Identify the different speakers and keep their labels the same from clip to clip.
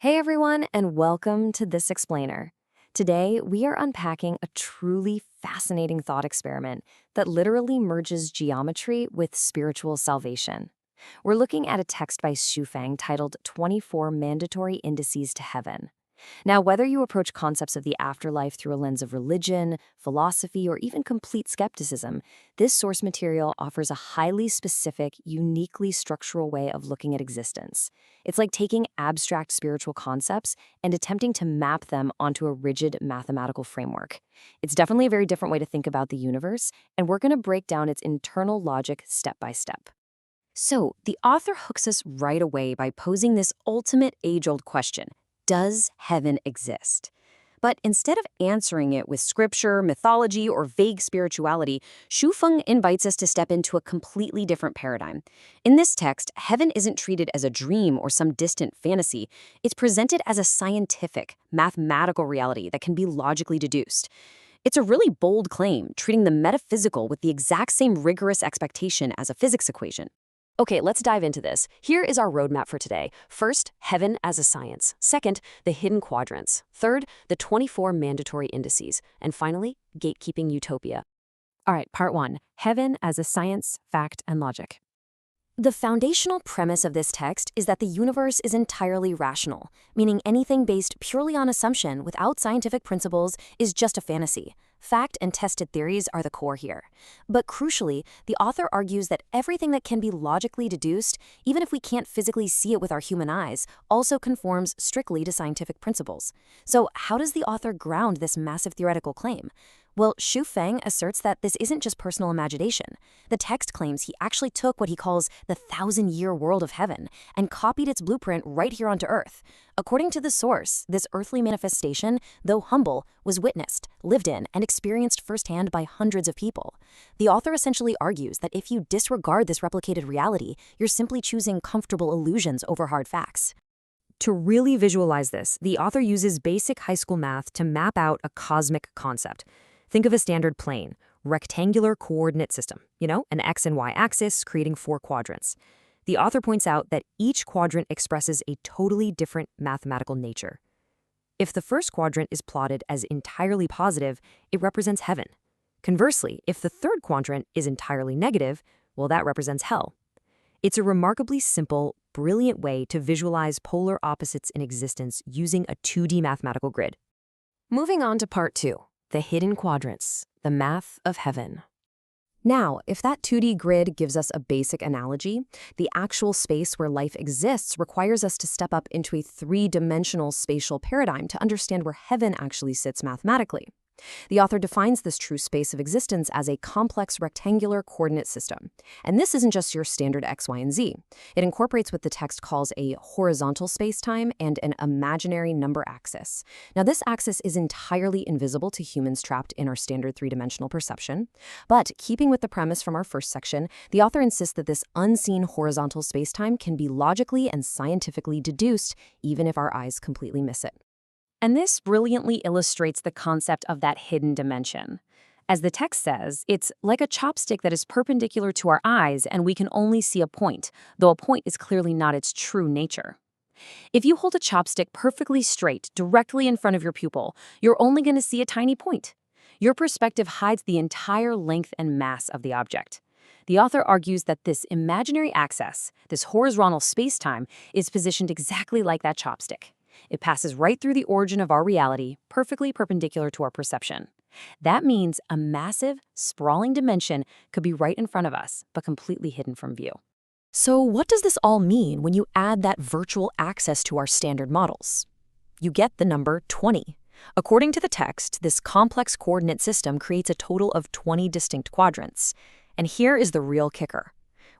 Speaker 1: Hey everyone, and welcome to This Explainer. Today, we are unpacking a truly fascinating thought experiment that literally merges geometry with spiritual salvation. We're looking at a text by Fang titled 24 Mandatory Indices to Heaven. Now, whether you approach concepts of the afterlife through a lens of religion, philosophy, or even complete skepticism, this source material offers a highly specific, uniquely structural way of looking at existence. It's like taking abstract spiritual concepts and attempting to map them onto a rigid mathematical framework. It's definitely a very different way to think about the universe, and we're going to break down its internal logic step by step. So, the author hooks us right away by posing this ultimate age-old question: does heaven exist? But instead of answering it with scripture, mythology, or vague spirituality, Feng invites us to step into a completely different paradigm. In this text, heaven isn't treated as a dream or some distant fantasy. It's presented as a scientific, mathematical reality that can be logically deduced. It's a really bold claim, treating the metaphysical with the exact same rigorous expectation as a physics equation. Okay, let's dive into this. Here is our roadmap for today. First, heaven as a science. Second, the hidden quadrants. Third, the 24 mandatory indices. And finally, gatekeeping utopia. All right, part one, heaven as a science, fact, and logic. The foundational premise of this text is that the universe is entirely rational, meaning anything based purely on assumption without scientific principles is just a fantasy. Fact and tested theories are the core here. But crucially, the author argues that everything that can be logically deduced, even if we can't physically see it with our human eyes, also conforms strictly to scientific principles. So how does the author ground this massive theoretical claim? Well, Fang asserts that this isn't just personal imagination. The text claims he actually took what he calls the 1,000-year world of heaven and copied its blueprint right here onto Earth. According to the source, this earthly manifestation, though humble, was witnessed, lived in, and experienced firsthand by hundreds of people. The author essentially argues that if you disregard this replicated reality, you're simply choosing comfortable illusions over hard facts. To really visualize this, the author uses basic high school math to map out a cosmic concept. Think of a standard plane, rectangular coordinate system, an X and Y axis creating 4 quadrants. The author points out that each quadrant expresses a totally different mathematical nature. If the first quadrant is plotted as entirely positive, it represents heaven. Conversely, if the third quadrant is entirely negative, well, that represents hell. It's a remarkably simple, brilliant way to visualize polar opposites in existence using a 2D mathematical grid. Moving on to part 2. The hidden quadrants, the math of heaven. Now, if that 2D grid gives us a basic analogy, the actual space where life exists requires us to step up into a 3-dimensional spatial paradigm to understand where heaven actually sits mathematically. The author defines this true space of existence as a complex rectangular coordinate system. And this isn't just your standard X, Y, and Z. It incorporates what the text calls a horizontal spacetime and an imaginary number axis. Now, this axis is entirely invisible to humans trapped in our standard 3-dimensional perception. But keeping with the premise from our first section, the author insists that this unseen horizontal spacetime can be logically and scientifically deduced, even if our eyes completely miss it. And this brilliantly illustrates the concept of that hidden dimension. As the text says, it's like a chopstick that is perpendicular to our eyes and we can only see a point, though a point is clearly not its true nature. If you hold a chopstick perfectly straight, directly in front of your pupil, you're only going to see a tiny point. Your perspective hides the entire length and mass of the object. The author argues that this imaginary axis, this horizontal spacetime, is positioned exactly like that chopstick. It passes right through the origin of our reality, perfectly perpendicular to our perception. That means a massive, sprawling dimension could be right in front of us, but completely hidden from view. So what does this all mean when you add that virtual axis to our standard models? You get the number 20. According to the text, this complex coordinate system creates a total of 20 distinct quadrants. And here is the real kicker.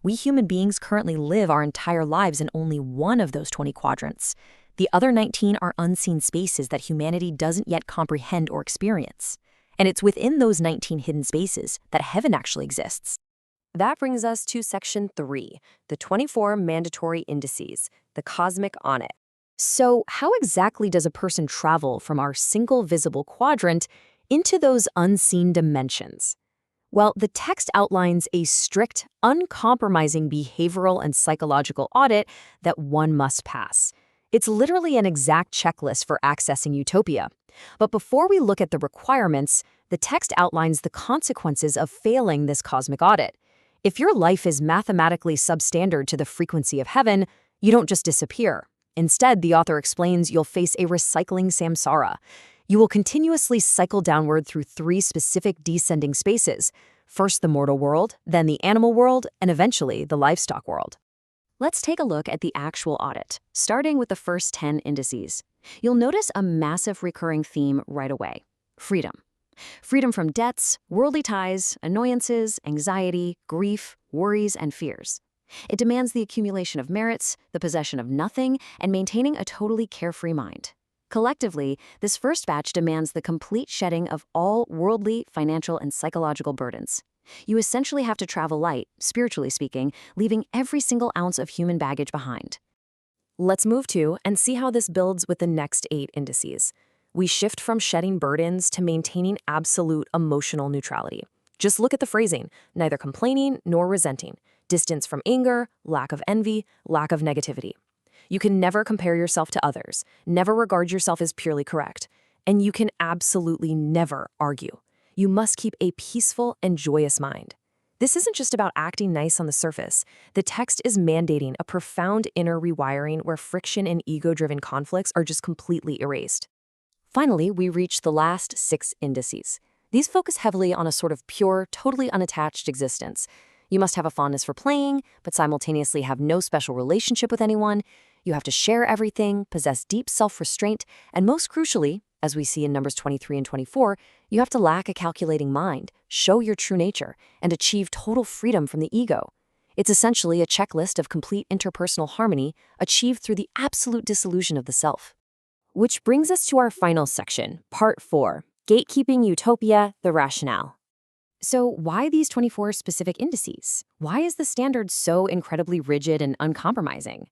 Speaker 1: We human beings currently live our entire lives in only one of those 20 quadrants. The other 19 are unseen spaces that humanity doesn't yet comprehend or experience. And it's within those 19 hidden spaces that heaven actually exists. That brings us to section 3, the 24 mandatory indices, the cosmic on it. So how exactly does a person travel from our single visible quadrant into those unseen dimensions? Well, the text outlines a strict, uncompromising behavioral and psychological audit that one must pass. It's literally an exact checklist for accessing utopia. But before we look at the requirements, the text outlines the consequences of failing this cosmic audit. If your life is mathematically substandard to the frequency of heaven, you don't just disappear. Instead, the author explains you'll face a recycling samsara. You will continuously cycle downward through 3 specific descending spaces. First the mortal world, then the animal world, and eventually the livestock world. Let's take a look at the actual audit, starting with the first 10 indices. You'll notice a massive recurring theme right away: freedom. Freedom from debts, worldly ties, annoyances, anxiety, grief, worries, and fears. It demands the accumulation of merits, the possession of nothing, and maintaining a totally carefree mind. Collectively, this first batch demands the complete shedding of all worldly, financial, and psychological burdens. You essentially have to travel light, spiritually speaking, leaving every single ounce of human baggage behind. Let's move to and see how this builds with the next 8 indices. We shift from shedding burdens to maintaining absolute emotional neutrality. Just look at the phrasing: neither complaining nor resenting, distance from anger, lack of envy, lack of negativity. You can never compare yourself to others, never regard yourself as purely correct, and you can absolutely never argue. You must keep a peaceful and joyous mind. This isn't just about acting nice on the surface. The text is mandating a profound inner rewiring where friction and ego-driven conflicts are just completely erased. Finally, we reach the last 6 indices. These focus heavily on a sort of pure, totally unattached existence. You must have a fondness for playing, but simultaneously have no special relationship with anyone. You have to share everything, possess deep self-restraint, and most crucially, as we see in Numbers 23 and 24, you have to lack a calculating mind, show your true nature, and achieve total freedom from the ego. It's essentially a checklist of complete interpersonal harmony achieved through the absolute dissolution of the self. Which brings us to our final section, Part 4, Gatekeeping Utopia, the Rationale. So why these 24 specific indices? Why is the standard so incredibly rigid and uncompromising?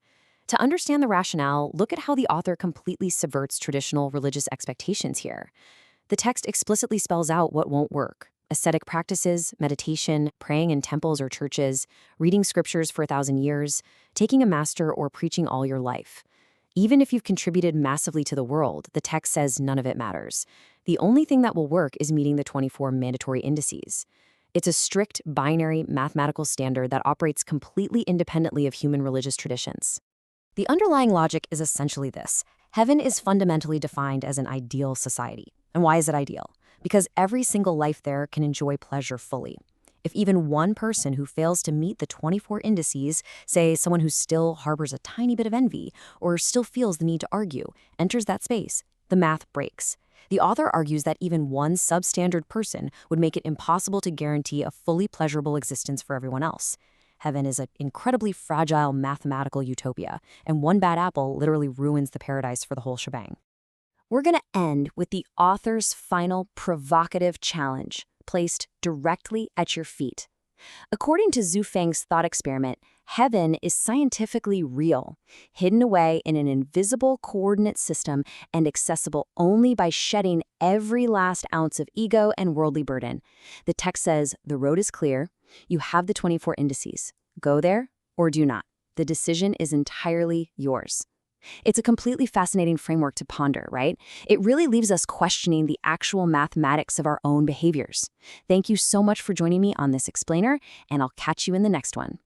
Speaker 1: To understand the rationale, look at how the author completely subverts traditional religious expectations here. The text explicitly spells out what won't work: ascetic practices, meditation, praying in temples or churches, reading scriptures for 1,000 years, taking a master, or preaching all your life. Even if you've contributed massively to the world, the text says none of it matters. The only thing that will work is meeting the 24 mandatory indices. It's a strict, binary, mathematical standard that operates completely independently of human religious traditions. The underlying logic is essentially this: heaven is fundamentally defined as an ideal society. And why is it ideal? Because every single life there can enjoy pleasure fully. If even one person who fails to meet the 24 indices, say someone who still harbors a tiny bit of envy or still feels the need to argue, enters that space, the math breaks. The author argues that even one substandard person would make it impossible to guarantee a fully pleasurable existence for everyone else. Heaven is an incredibly fragile mathematical utopia, and one bad apple literally ruins the paradise for the whole shebang. We're going to end with the author's final provocative challenge, placed directly at your feet. According to Zhu Feng's thought experiment, heaven is scientifically real, hidden away in an invisible coordinate system and accessible only by shedding every last ounce of ego and worldly burden. The text says the road is clear. You have the 24 indices. Go there or do not. The decision is entirely yours. It's a completely fascinating framework to ponder, right? It really leaves us questioning the actual mathematics of our own behaviors. Thank you so much for joining me on this explainer, and I'll catch you in the next one.